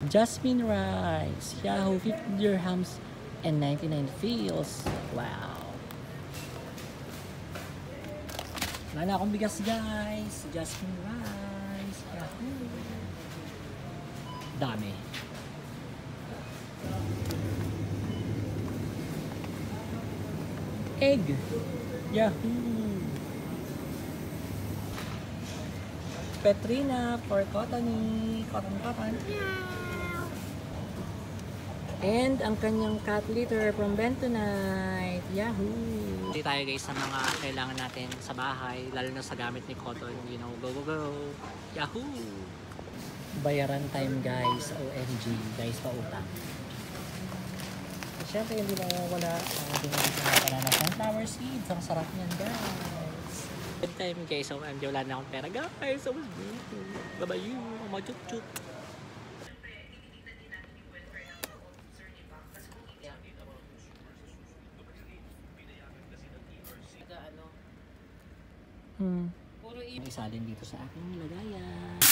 Jasmine rice, Yahoo, 50 dirhams and 99 feels. Wow. Wala na akong bigas guys. Jasmine rice, Yahoo. Dami. Egg, Yahoo. Petrina for cottony, cotton. And ang kanyang cat litter from Bentonite. Yahoo! Hindi tayo guys sa mga kailangan natin sa bahay, lalo na sa gamit ni Cotton. You know, go go go! Yahoo! Bayaran time guys. OMG guys, pautang. Siyempre hindi mawawala ang binibigyan natin na sunflower seeds. Ang sarap niyan guys. Good time guys. OMG, wala na akong pera guys. So, bye-bye you. Chup-chup. Puro isalin dito sa aking lagayan.